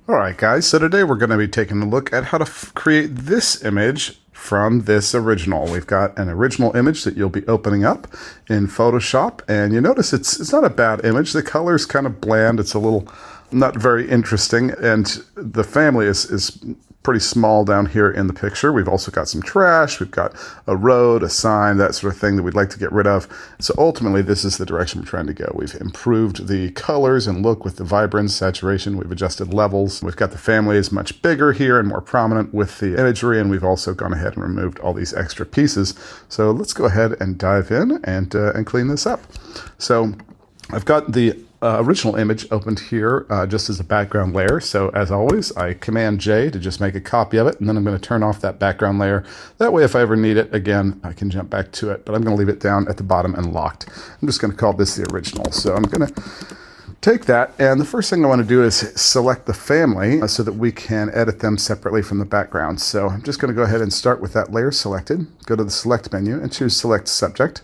All right, guys, so today we're going to be taking a look at how to create this image from this original. We've got an original image that you'll be opening up in Photoshop, and you notice it's not a bad image. The color's kind of bland. It's a little not very interesting, and the family is pretty small down here in the picture. We've also got some trash. We've got a road, a sign, that sort of thing that we'd like to get rid of. So ultimately, this is the direction we're trying to go. We've improved the colors and look with the vibrance, saturation. We've adjusted levels. We've got the family is much bigger here and more prominent with the imagery, and we've also gone ahead and removed all these extra pieces. So let's go ahead and dive in and clean this up. So I've got the original image opened here just as a background layer. So as always, I Command J to just make a copy of it, and then I'm going to turn off that background layer. That way, if I ever need it again, I can jump back to it, but I'm going to leave it down at the bottom and locked. I'm just going to call this the original. So I'm going to take that, and the first thing I want to do is select the family so that we can edit them separately from the background. So I'm just going to go ahead and start with that layer selected, go to the Select menu and choose Select Subject.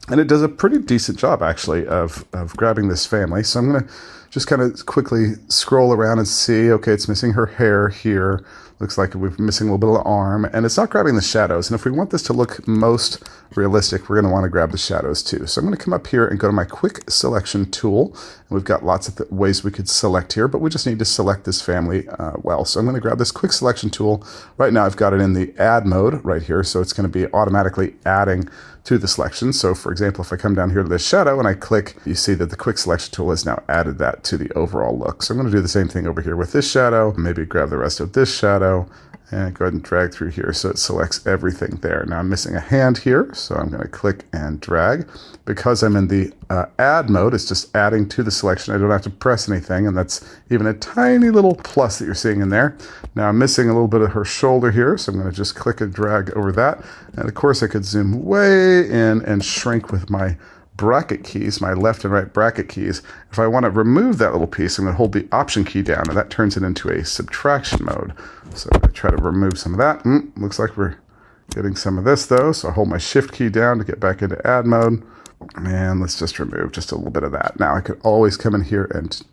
And it does a pretty decent job, actually, of grabbing this family. So I'm going to just kind of quickly scroll around and see, okay, it's missing her hair here. Looks like we're missing a little bit of the arm, and it's not grabbing the shadows. And if we want this to look most realistic, we're going to want to grab the shadows too. So I'm going to come up here and go to my quick selection tool. And we've got lots of ways we could select here, but we just need to select this family well. So I'm going to grab this quick selection tool. Right now I've got it in the add mode right here, so it's going to be automatically adding to the selection. So for example, if I come down here to this shadow and I click, you see that the quick selection tool has now added that to the overall look. So I'm going to do the same thing over here with this shadow, maybe grab the rest of this shadow and go ahead and drag through here so it selects everything there. Now I'm missing a hand here, so I'm going to click and drag. Because I'm in the add mode, it's just adding to the selection. I don't have to press anything, and that's even a tiny little plus that you're seeing in there. Now I'm missing a little bit of her shoulder here, so I'm going to just click and drag over that. And of course I could zoom way in and shrink with my bracket keys, my left and right bracket keys. If I want to remove that little piece, I'm going to hold the Option key down, and that turns it into a subtraction mode. So I'm going to try to remove some of that. Looks like we're getting some of this though, so I hold my Shift key down to get back into add mode. And let's just remove just a little bit of that. Now I could always come in here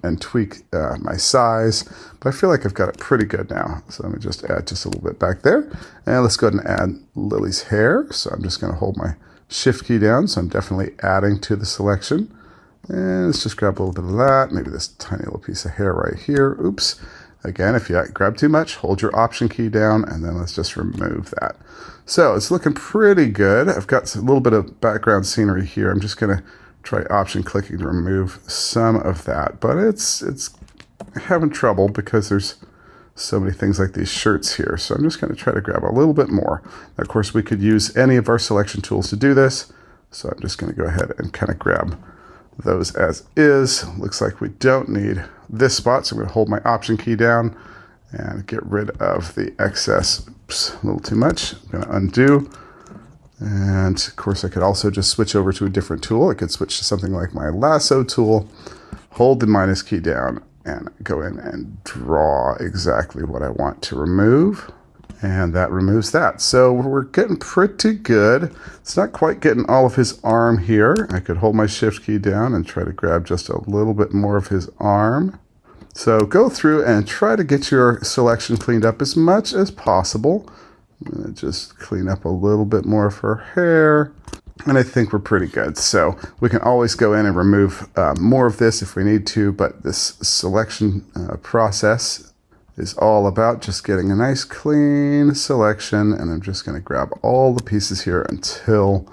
and tweak my size, but I feel like I've got it pretty good now. So let me just add just a little bit back there. And let's go ahead and add Lily's hair. So I'm just going to hold my Shift key down, so I'm definitely adding to the selection. And let's just grab a little bit of that, maybe this tiny little piece of hair right here. Oops. Again, if you grab too much, hold your Option key down, and then let's just remove that. So it's looking pretty good. I've got a little bit of background scenery here. I'm just going to try Option clicking to remove some of that, but it's having trouble because there's so many things like these shirts here. So I'm just going to try to grab a little bit more. Now, of course, we could use any of our selection tools to do this. So I'm just going to go ahead and kind of grab those as is. Looks like we don't need this spot, so I'm going to hold my Option key down and get rid of the excess. Oops, a little too much. I'm going to undo. And of course, I could also just switch over to a different tool. I could switch to something like my lasso tool, hold the minus key down, and go in and draw exactly what I want to remove. And that removes that. So we're getting pretty good. It's not quite getting all of his arm here. I could hold my Shift key down and try to grab just a little bit more of his arm. So go through and try to get your selection cleaned up as much as possible. I'm going to just clean up a little bit more of her hair. And I think we're pretty good. So we can always go in and remove more of this if we need to, but this selection process is all about just getting a nice clean selection, and I'm just going to grab all the pieces here until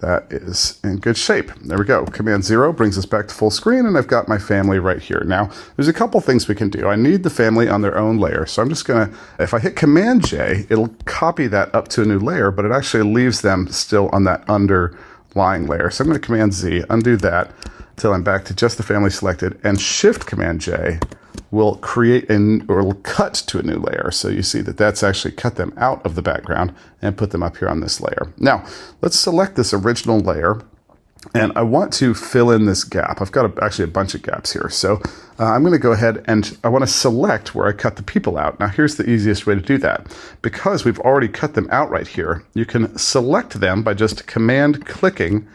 that is in good shape. There we go. Command 0 brings us back to full screen, and I've got my family right here. Now, there's a couple things we can do. I need the family on their own layer, so I'm just going to, if I hit Command J, it'll copy that up to a new layer, but it actually leaves them still on that underlying layer. So I'm going to Command Z, undo that until I'm back to just the family selected, and Shift Command J will create or will cut to a new layer. So you see that that's actually cut them out of the background and put them up here on this layer. Now, let's select this original layer, and I want to fill in this gap. I've got actually a bunch of gaps here. So I'm going to go ahead and I want to select where I cut the people out. Now, here's the easiest way to do that. Because we've already cut them out right here, you can select them by just command clicking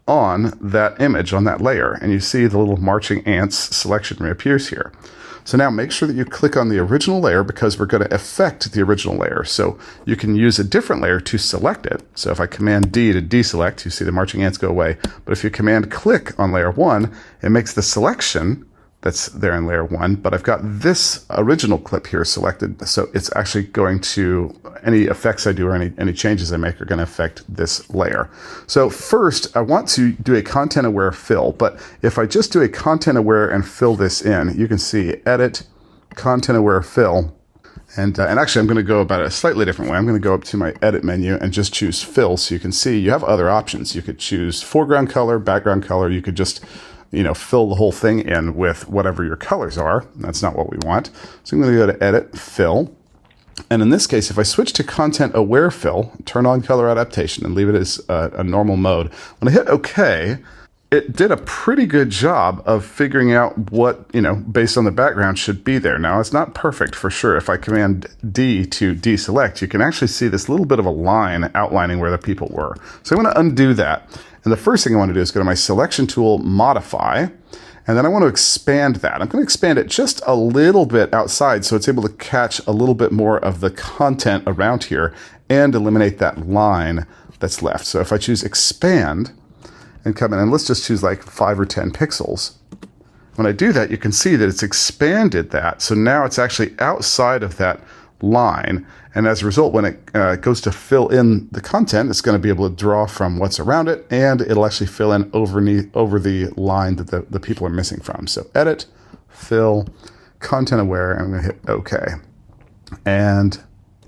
on that image, on that layer, and you see the little marching ants selection reappears here. So now make sure that you click on the original layer because we're going to affect the original layer. So you can use a different layer to select it. So if I Command D to deselect, you see the marching ants go away. But if you Command click on layer 1, it makes the selection that's there in layer 1, but I've got this original clip here selected, so it's actually going to, any effects I do or any changes I make are going to affect this layer. So first, I want to do a content-aware fill, but if I just do a content-aware and fill this in, you can see Edit, Content-Aware Fill, and actually I'm going to go about it a slightly different way. I'm going to go up to my Edit menu and just choose Fill, so you can see you have other options. You could choose foreground color, background color, you could just fill the whole thing in with whatever your colors are. That's not what we want. So I'm going to go to Edit, Fill. And in this case, if I switch to Content Aware Fill, turn on color adaptation and leave it as a normal mode, when I hit OK, it did a pretty good job of figuring out what, based on the background should be there. Now, it's not perfect for sure. If I Command D to deselect, you can actually see this little bit of a line outlining where the people were. So I'm going to undo that. And the first thing I want to do is go to my selection tool, modify, and then I want to expand that. I'm going to expand it just a little bit outside so it's able to catch a little bit more of the content around here and eliminate that line that's left. So if I choose expand and come in, and let's just choose like 5 or 10 pixels. When I do that, you can see that it's expanded that. So now it's actually outside of that line. And as a result, when it goes to fill in the content, it's going to be able to draw from what's around it, and it'll actually fill in over the line that the people are missing from. So Edit, Fill, Content Aware, and I'm going to hit OK. And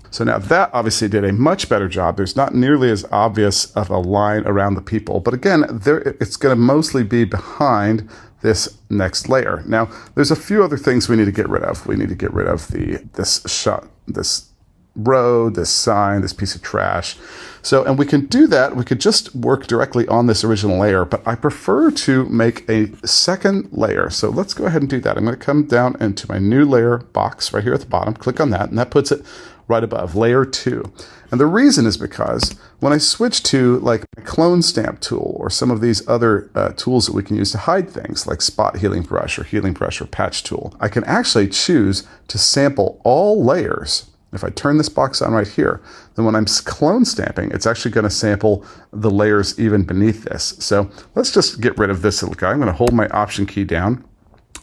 so now that obviously did a much better job. There's not nearly as obvious of a line around the people, but again, it's going to mostly be behind this next layer. Now, there's a few other things we need to get rid of. We need to get rid of this road, this sign, this piece of trash. So, and we can do that. We could just work directly on this original layer, but I prefer to make a second layer. So let's go ahead and do that. I'm going to come down into my new layer box right here at the bottom, click on that, and that puts it right above layer 2. And the reason is because when I switch to like a clone stamp tool or some of these other tools that we can use to hide things like spot healing brush or patch tool, I can actually choose to sample all layers. If I turn this box on right here, then when I'm clone stamping, it's actually going to sample the layers even beneath this. So let's just get rid of this little guy. I'm going to hold my Option key down,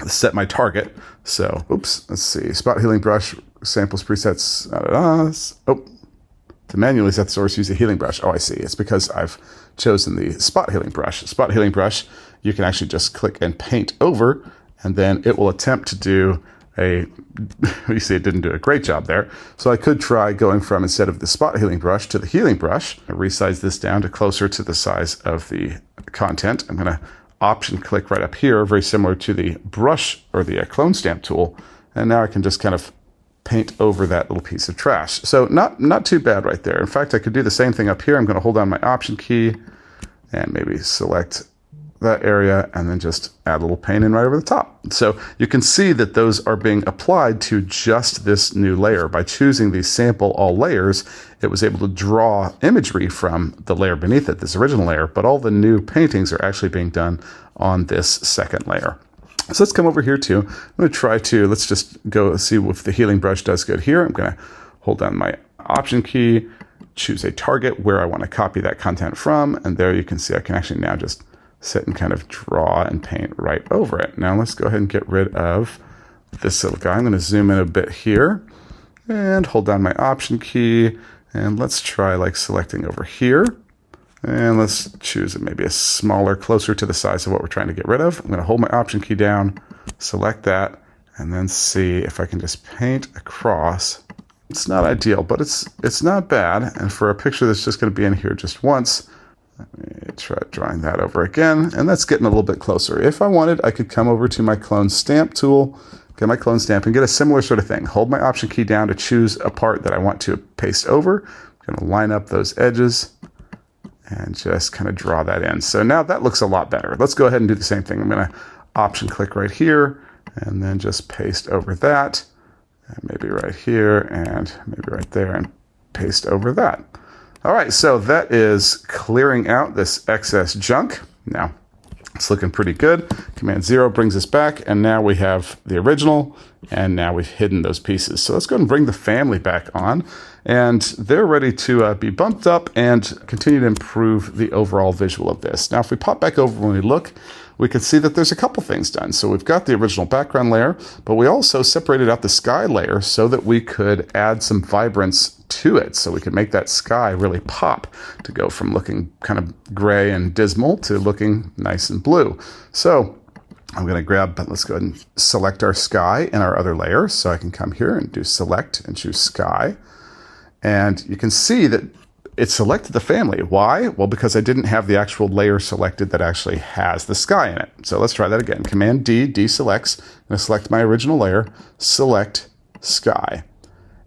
set my target. So, oops, let's see, spot healing brush, samples, presets, to manually set the source, use a healing brush. Oh, I see. It's because I've chosen the spot healing brush. Spot healing brush, you can actually just click and paint over, and then it will attempt to do you see it didn't do a great job there. So I could try going from, instead of the spot healing brush to the healing brush, I resize this down to closer to the size of the content. I'm going to Option click right up here, very similar to the brush or the clone stamp tool. And now I can just kind of paint over that little piece of trash. So not too bad right there. In fact, I could do the same thing up here. I'm going to hold down my Option key and maybe select that area and then just add a little paint in right over the top. So you can see that those are being applied to just this new layer. By choosing the sample all layers, it was able to draw imagery from the layer beneath it, this original layer, but all the new paintings are actually being done on this second layer. So let's come over here too. I'm going to try to, let's just go see if the healing brush does good here. I'm going to hold down my Option key, choose a target where I want to copy that content from, and there you can see I can actually now just sit and kind of draw and paint right over it. Now let's go ahead and get rid of this little guy. I'm going to zoom in a bit here and hold down my Option key, and let's try like selecting over here. And let's choose maybe a smaller, closer to the size of what we're trying to get rid of. I'm going to hold my Option key down, select that, and then see if I can just paint across. It's not ideal, but it's not bad. And for a picture that's just going to be in here just once, let me try drawing that over again, and that's getting a little bit closer. If I wanted, I could come over to my clone stamp tool, get my clone stamp, and get a similar sort of thing. Hold my Option key down to choose a part that I want to paste over. I'm going to line up those edges and just kind of draw that in. So now that looks a lot better. Let's go ahead and do the same thing. I'm going to Option click right here and then just paste over that, and maybe right here and maybe right there, and paste over that. All right, so that is clearing out this excess junk. Now, It's looking pretty good. Command 0 brings us back, and now we have the original, and now we've hidden those pieces. So let's go ahead and bring the family back on, and they're ready to be bumped up and continue to improve the overall visual of this. Now, if we pop back over when we look, we can see that there's a couple things done. So we've got the original background layer, but we also separated out the sky layer so that we could add some vibrance to it. So we could make that sky really pop to go from looking kind of gray and dismal to looking nice and blue. So I'm going to grab, let's go ahead and select our sky in our other layer. So I can come here and do select and choose sky. And you can see that it selected the family. Why? Well, because I didn't have the actual layer selected that actually has the sky in it. So let's try that again. Command D, deselects. I'm going to select my original layer, select sky.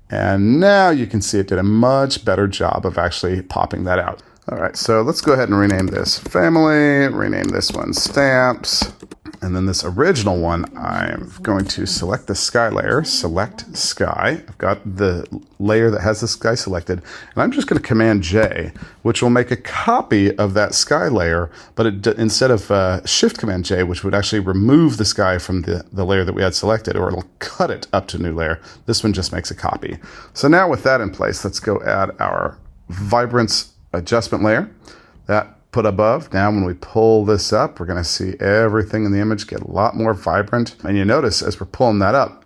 And now you can see it did a much better job of actually popping that out. All right, so let's go ahead and rename this family, rename this one stamps. And then this original one, I'm going to select the sky layer, select sky. I've got the layer that has the sky selected, and I'm just going to Command J, which will make a copy of that sky layer, but instead of Shift Command J, which would actually remove the sky from the layer that we had selected, or it'll cut it up to a new layer. This one just makes a copy. So now with that in place, let's go add our vibrance adjustment layer. That put above. Now when we pull this up, we're going to see everything in the image get a lot more vibrant. And you notice as we're pulling that up,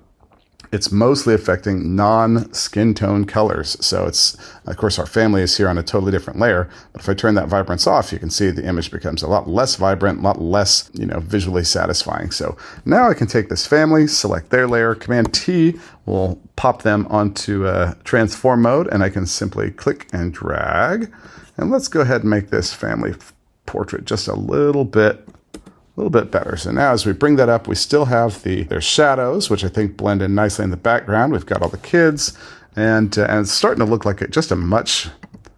it's mostly affecting non-skin tone colors. So it's, of course, our family is here on a totally different layer. But if I turn that vibrance off, you can see the image becomes a lot less vibrant, a lot less, visually satisfying. So now I can take this family, select their layer, Command T will pop them onto transform mode, and I can simply click and drag. And let's go ahead and make this family portrait just a little bit better. So now as we bring that up, we still have their shadows, which I think blend in nicely in the background. We've got all the kids, and it's starting to look like just a much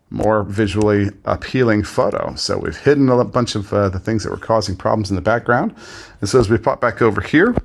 more visually appealing photo. So we've hidden a bunch of the things that were causing problems in the background. And so as we pop back over here,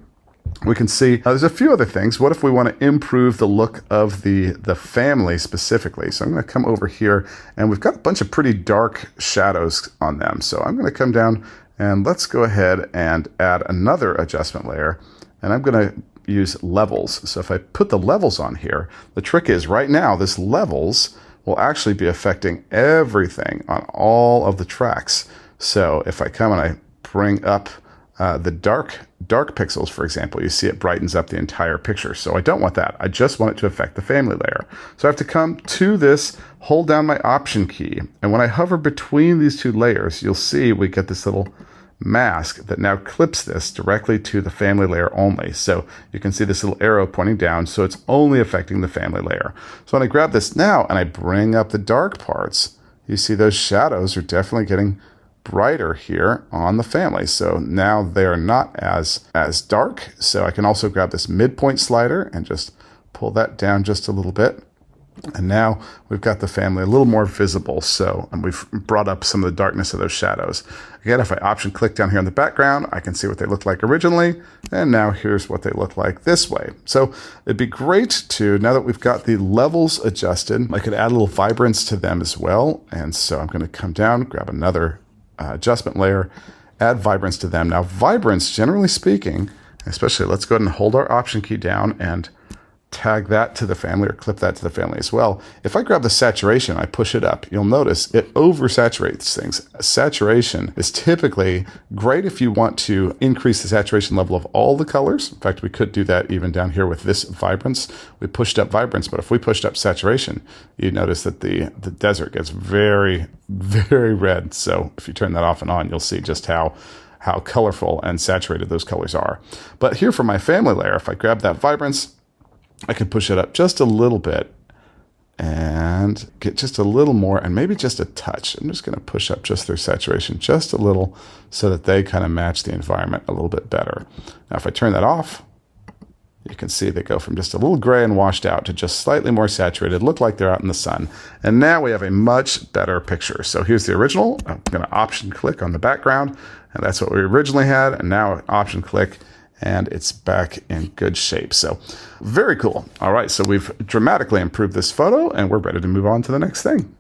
we can see there's a few other things. What if we want to improve the look of the family specifically? So I'm going to come over here, and we've got a bunch of pretty dark shadows on them. So I'm going to come down, and let's go ahead and add another adjustment layer. And I'm going to use levels. So if I put the levels on here, the trick is right now this levels will actually be affecting everything on all of the tracks. So if I come and I bring up the dark pixels, for example, you see it brightens up the entire picture. So I don't want that. I just want it to affect the family layer. So I have to come to this, hold down my Option key, and when I hover between these two layers, you'll see we get this little mask that now clips this directly to the family layer only. So you can see this little arrow pointing down, so it's only affecting the family layer. So when I grab this now and I bring up the dark parts, you see those shadows are definitely getting brighter here on the family. So now they're not as dark. So I can also grab this midpoint slider and just pull that down just a little bit. And now we've got the family a little more visible. So, and we've brought up some of the darkness of those shadows. Again, if I Option click down here in the background, I can see what they look like originally. And now here's what they look like this way. So it'd be great to, now that we've got the levels adjusted, I could add a little vibrance to them as well. And so I'm going to come down, grab another adjustment layer, add vibrance to them. Now vibrance, generally speaking, especially, let's go ahead and hold our Option key down and tag that to the family or clip that to the family as well. If I grab the saturation, I push it up, you'll notice it oversaturates things. Saturation is typically great if you want to increase the saturation level of all the colors. In fact, we could do that even down here with this vibrance. We pushed up vibrance, but if we pushed up saturation, you notice that the desert gets very, very red. So if you turn that off and on, you'll see just how colorful and saturated those colors are. But here for my family layer, if I grab that vibrance, I can push it up just a little bit and get just a little more, and maybe just a touch. I'm just going to push up just their saturation just a little so that they kind of match the environment a little bit better. Now, if I turn that off, you can see they go from just a little gray and washed out to just slightly more saturated, look like they're out in the sun. And now we have a much better picture. So here's the original. I'm going to Option click on the background, and that's what we originally had. And now Option click, and it's back in good shape. So very cool. All right, so we've dramatically improved this photo, and we're ready to move on to the next thing.